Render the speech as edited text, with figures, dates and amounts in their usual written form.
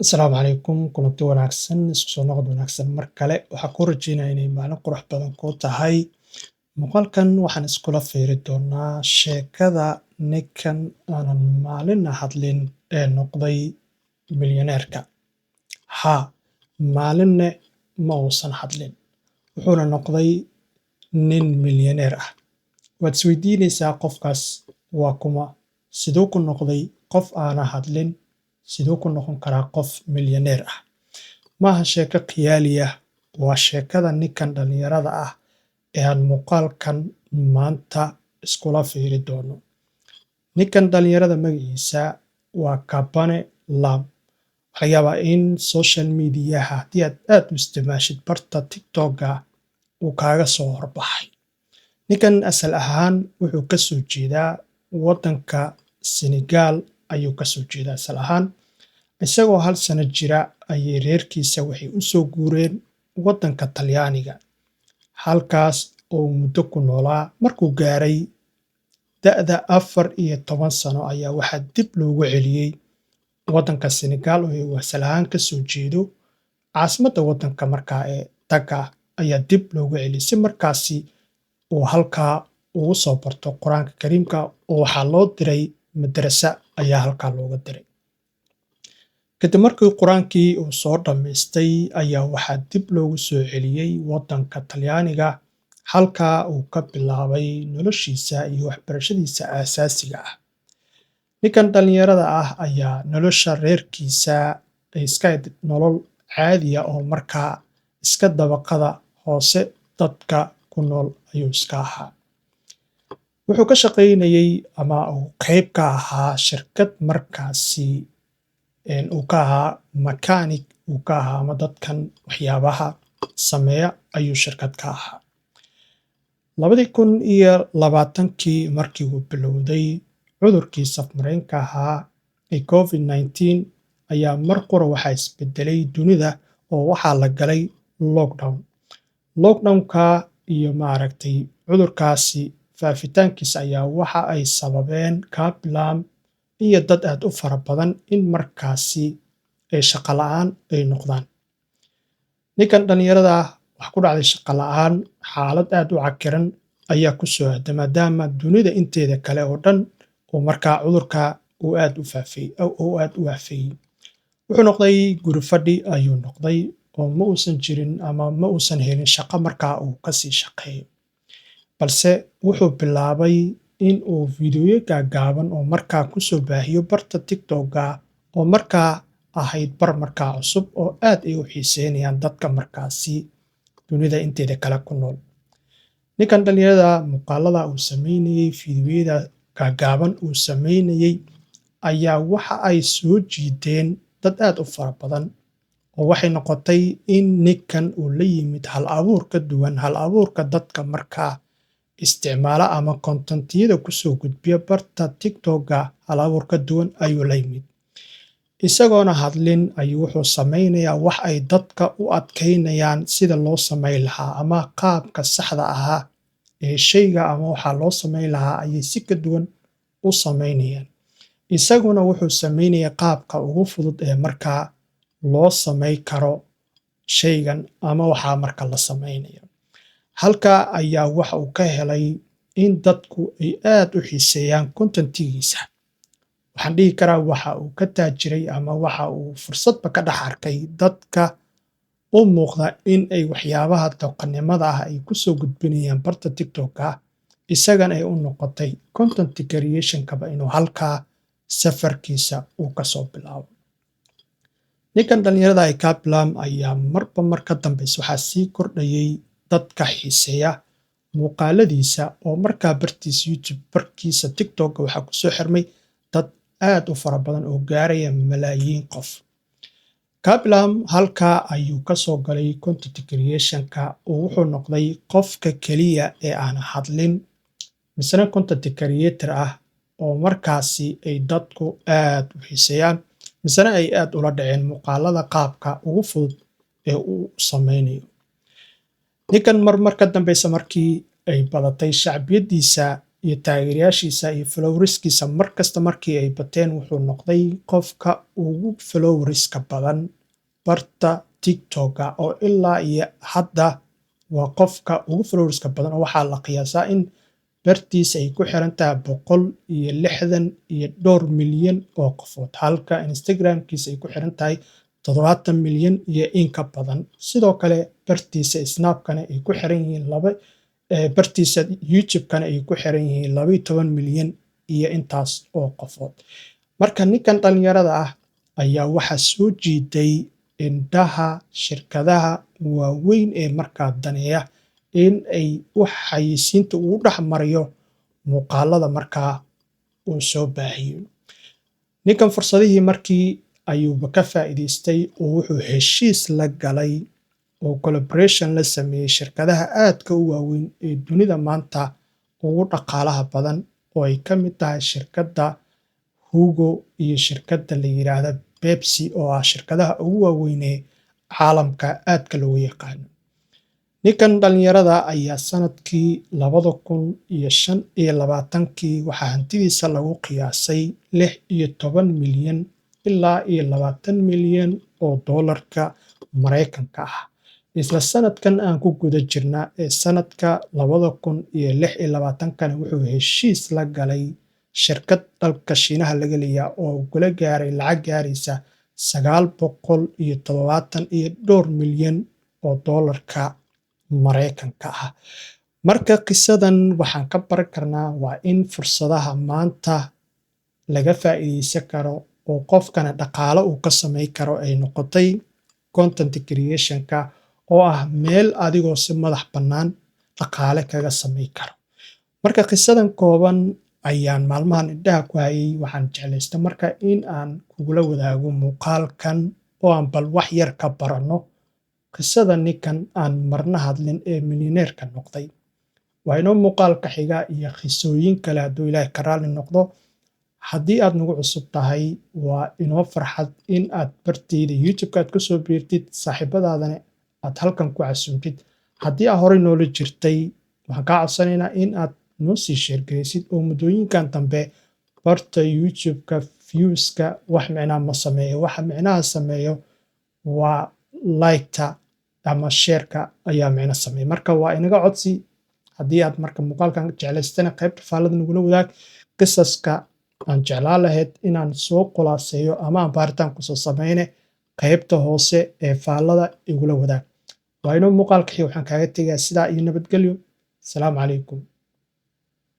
Asalaamu calaykum kulanti wanaagsan isku soo noqod wanaagsan mar kale waxaa kuu rajeynaya inay maalin qurux badan kuu tahay muuqaalkan waxaan iskula fiiri doonaa sheekada ninkan aanan maalina hadlin ee noqday milyaneerka haa maalinne ma uusan hadlin wuxuuna noqday nin milyaneer ah waad isweydiinaysaa qofkaas waa kuma siduu ku noqday qof aana hadlin siduu ku noqon karaa qof milyaneer ah maaha sheeko khiyaali ah waa sheekada ninkan dhallinyarada ah ee aan muuqaalkan maanta iskula fiiri doono ninkan dhallinyarada magaciisa waa Kabane Lam waxaa laga yaabaa in social mediaha haddii aad aad u isticmaashid barta tiktoka uu kaaga soo horbaxay ninkan asal ahaan wuxuu ka soo jeedaa waddanka Senegal ayuu ka soo jeedaa asal ahaan isagoo 1 sano jira ayay reerkiisa waxay u soo guureen waddanka Talyaaniga halkaas oo muddo ku noolaa markuu gaaray da'da 14 sano ayaa waxaa dib loogu celiyey waddanka Senegal oo uu asal ahaan ka soo jeedo caasimadda waddanka markaa ee Dakar ayaa dib loogu celiyey si markaasi uu halkaa ugu soo barto quraanka kariimka oo waxaa loo diray madrasa ayaa halkaa looga diray kadib markii quraankii uu soo dhammaystay ayaa waxaa dib loogu soo celiyey waddanka Talyaaniga halkaa uu ka bilaabay noloshiisa iyo waxbarashadiisa aasaasiga ah ninkan dhallinyarada ah ayaa nolosha reerkiisa iska nolol caadi ah oo markaa iska dabaqada hoose dadka ku nool ayuu iska ahaa wuxuu ka shaqaynayay ama uu qayb ka ahaa shirkad markaasi uu ka ahaa mechanic uu ka ahaa ama dadkan waxyaabaha sameeya ayuu shirkad ka ahaa 2020kii markii uu bilowday cudurkii safmareenka ahaa ee COVID-19 ayaa mar qura waxaa isbedelay dunida oo waxaa la galay lockdownka iyo maaragtay cudurkaasi faafitaankiisa ayaa waxa ay sababeen Kablam iyo dad aad u fara badan in markaasi ay shaqo la'aan ay noqdaan ninkan dhallinyarada ah wax ku dhacday shaqo la'aan xaalad aad u cakiran ayaa ku soo aaday maadaama dunida inteeda kale oo dhan oo markaa cudurka uu aad u waafeeyey wuxuu noqday guri fadhi ayuu noqday oo ma uusan jirin ama ma uusan helin shaqo markaa uu kasii shaqeeyo balse wuxuu bilaabay in uu fiidiyoyo gaagaaban oo markaa ku soo baahiyo barta tiktoka oo markaa ahayd bar markaa cusub oo aad ay u xiiseynayaan dadka markaasi dunida inteeda kale ku nool ninkan dhallinyarada muuqaalada uu sameynayey fiidiyoyada gaagaaban uu sameynayey ayaa waxa ay soo jiideen dad aad u fara badan oo waxay noqotay in ninkan uu la yimid hal abuur ka duwan hal abuurka dadka markaa isticmaala ama kontentiyada kusoo gudbiya barta tiktoka hal abuur ka duwan ayuu la yimid isagoona hadlin ayuu wuxuu sameynayaa wax ay dadka u adkaynayaan sida loo samayn lahaa ama qaabka saxda ahaa ee shayga ama waxaa loo samayn lahaa ayay si ka duwan u samaynayaan isaguna wuxuu sameynayaa qaabka ugu fudud ee markaa loo samayn karo shaygan ama waxaa marka la samaynayo halkaa ayaa waxa uu ka helay in dadku ay aad u xiiseeyaan kontentigiisa waxaan dhihi karaa waxa uu ka taajiray ama waxa uu fursadba ka dhex arkay dadka u muuqda in ay waxyaabaha doqonnimada ah ay ku soo gudbinayaan barta tiktoka isagana ay u noqotay content creationkaba inuu halkaa safarkiisa uu ka soo bilaabo ninkan dhallinyarada ay Kablam ayaa marba mar ka dambaysa waxaa sii kordhayay dadka xiiseeya muuqaaladiisa oo markaa bartiisa YouTube barkiisa TikTok waxaa ku soo xirmay dad aad u fara badan oo gaaraya malaayiin qof Kablam halkaa ayuu ka soo galay content creationka oo wuxuu noqday qofka kaliya ee aan hadlin misna content creator ah oo markaasi ay dadku aad u xiiseeyaan misna ay aad ula dhaceen muuqaalada qaabka ugu fudud ee uu sameynayo ninkan mar ka dambaysa markii ay badatay shacbiyadiisa iyo taageerayaashiisa iyo followerskiisa markasta markii ay bateen wuxuu noqday qofka ugu followerska badan barta TikTok oo ilaa iyo hadda waa qofka ugu followerska badan oo waxaa la qiyaasaa in bartiisa ay ku xiran tahay 162 milyan oo qofood halka Instagramkiisa ay ku xiran tahay 70 milyan iyo in ka badan. Sidoo kale bartiisa Snapkana ay ku xiran yihiin bartiisa YouTube-kana ay ku xiran yihiin 12 milyan iyo intaas oo qofood. Marka ninkan dhalinyarada ah ayaa waxaa soo jiiday indhaha shirkadaha waaweyn ee markaa daneeya in ay xayeysiinta ugu dhex mariyo muuqaalada markaa uu soo baahiyo. Ninkan fursadihii markii ayuuba ka faa'iidaystay oo wuxuu heshiis la galay oo collaboration la sameeyey shirkadaha aadka u waaweyn ee dunida maanta ugu dhaqaalaha badan oo ay ka mid tahay shirkadda Hugo iyo shirkadda la yiraahdo Pepsi oo ah shirkadaha ugu waaweyn ee caalamka aadka loogu yaqaano. Ninkan dhalinyarada ayaa sanadkii 2025 waxaa hantidiisa lagu qiyaasay 16 milyan ilaa iyo 20 milyan oo doolarka Mareykanka ah. Isla sanadkan aan ku guda jirna ee sanadka 2026 wuxuu heshiis la galay shirkad dalka Shiinaha laga leeyahay oo kula gaaray lacag gaaraysa 972 milyan oo doolarka Mareykanka ah. Marka qisadan waxaan ka baran karnaa waa in fursadaha maanta laga faa'iideysan karo oo qofkana dhaqaale uu ka samayn karo ay noqotay content creation-ka oo ah meel adigoo si madax bannaan dhaqaale kaga samayn karo. Marka qisadan kooban ayaan maalmahan indhaha ku hayay waxaan jeclaystay marka in aan kugula wadaago muuqaalkan oo aan bal wax yar ka barano qisada ninkan aan marna hadlin ee milyaneerka noqday. Waa inoo muuqaalka xiga iyo qisooyin kale hadduu Ilaahay ka raali noqdo. Haddii aad nagu cusub tahay waa inoo farxad in aad bartayda YouTube-ka aad ku soo biirtid saaxiibadaadana aad halkan ku casuumtid. Haddii aad horey noola jirtay waxaan kaa codsanaynaa in aad noo sii share garaysid oo muddooyinkan dambe barta YouTube-ka viewska wax micnaa ma sameeyo. Waxa micnaha sameeyo waa like-ta ama share-ka ayaa micno sameeya. Marka waa inaga codsi haddii aad marka muuqaalkan jeclaystana qaybta faallada nagula wadaag qisaska aan jeclaan lahayd inaan soo khulaaseeyo ama aan baaritaan kusoo sameyne qaybta hoose ee faallada igula wadaag. Waa inoo muuqaalka waxaan kaaga tegayaa sidaa iyo nabadgelyo. Asalaamu calaykum.